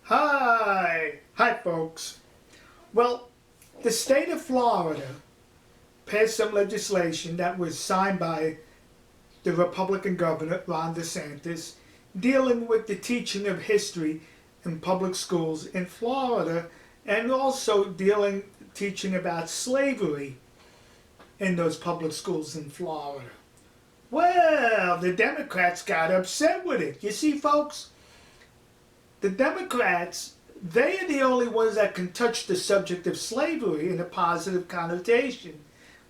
Hi folks. Well, the state of Florida passed some legislation that was signed by the Republican Governor Ron DeSantis dealing with the teaching of history in public schools in Florida, and also teaching about slavery in those public schools in Florida. Well, the Democrats got upset with it. You see, folks, the Democrats, they are the only ones that can touch the subject of slavery in a positive connotation.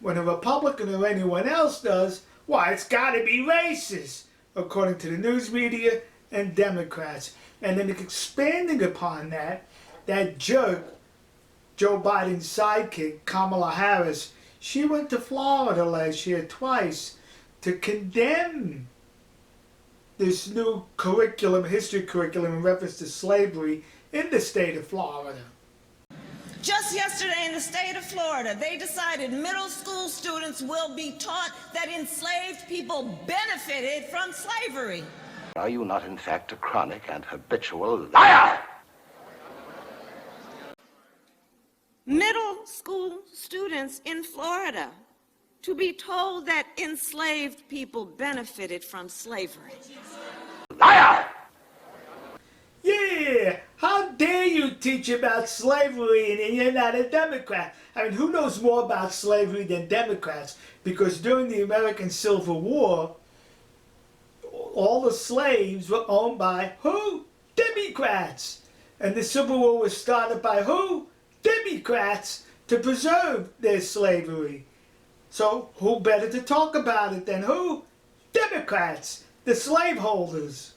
When a Republican or anyone else does, why, it's got to be racist, according to the news media and Democrats. And then expanding upon that, that jerk, Joe Biden's sidekick, Kamala Harris, she went to Florida last year twice to condemn this new curriculum, history curriculum in reference to slavery in the state of Florida. Just yesterday in the state of Florida, they decided middle school students will be taught that enslaved people benefited from slavery. Are you not in fact a chronic and habitual liar? Middle school students in Florida to be told that enslaved people benefited from slavery. Liar! Yeah, how dare you teach about slavery and you're not a Democrat? I mean, who knows more about slavery than Democrats? Because during the American Civil War, all the slaves were owned by who? Democrats. And the Civil War was started by who? Democrats, to preserve their slavery. So who better to talk about it than who? Democrats, the slaveholders.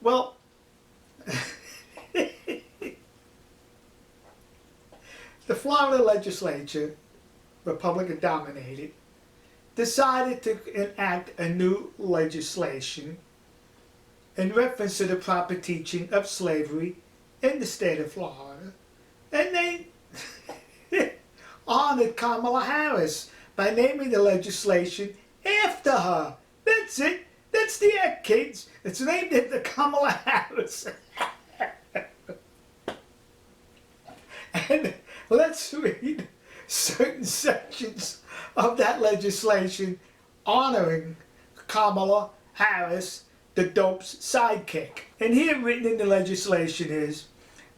Well, the Florida legislature, Republican dominated, decided to enact a new legislation in reference to the proper teaching of slavery in the state of Florida. And they honored Kamala Harris by naming the legislation after her. That's it. That's the act, kids. It's named after Kamala Harris. And let's read certain sections of that legislation honoring Kamala Harris, the dope's sidekick. And here written in the legislation is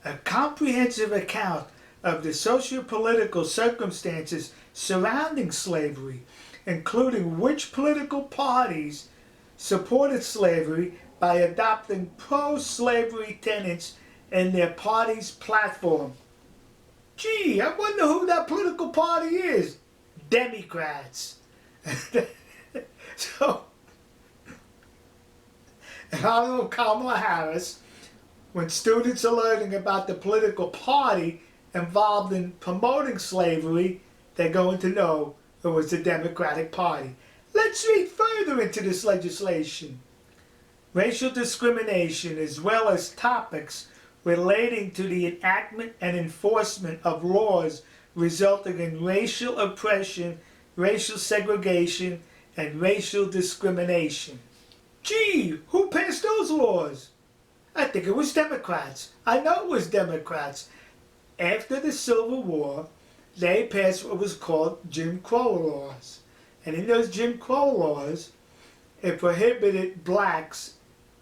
a comprehensive account of the sociopolitical circumstances surrounding slavery, including which political parties supported slavery by adopting pro-slavery tenets in their party's platform. Gee, I wonder who that political party is. Democrats. So, and I know Kamala Harris, when students are learning about the political party involved in promoting slavery, they're going to know it was the Democratic Party. Let's read further into this legislation. Racial discrimination, as well as topics relating to the enactment and enforcement of laws resulting in racial oppression, racial segregation, and racial discrimination. Gee, who passed those laws? I think it was Democrats. I know it was Democrats. After the Civil War, they passed what was called Jim Crow laws. And in those Jim Crow laws, it prohibited blacks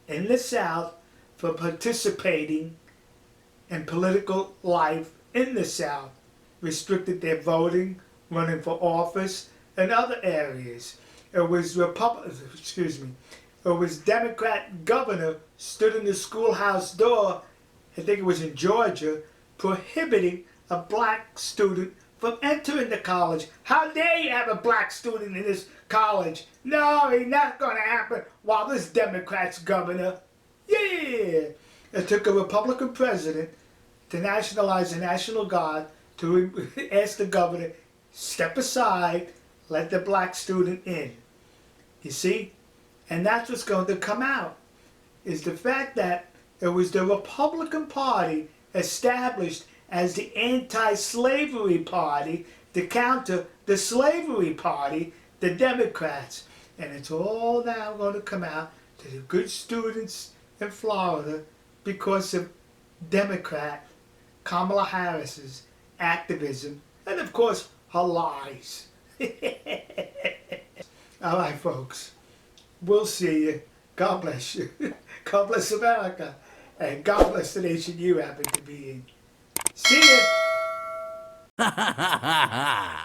in the South from participating in political life in the South, restricted their voting, running for office, and other areas. It was Democrat governor stood in the schoolhouse door, I think it was in Georgia, prohibiting a black student from entering the college. How dare you have a black student in this college? No, it's not going to happen while this Democrat's governor. Yeah! It took a Republican president to nationalize the National Guard to ask the governor, step aside, let the black student in. You see? And that's what's going to come out, is the fact that it was the Republican Party established as the anti-slavery party to counter the slavery party, the Democrats. And it's all now going to come out to the good students in Florida because of Democrat Kamala Harris's activism and, of course, her lies. All right, folks. We'll see you. God bless you. God bless America. And God bless the nation you happen to be in. See ya.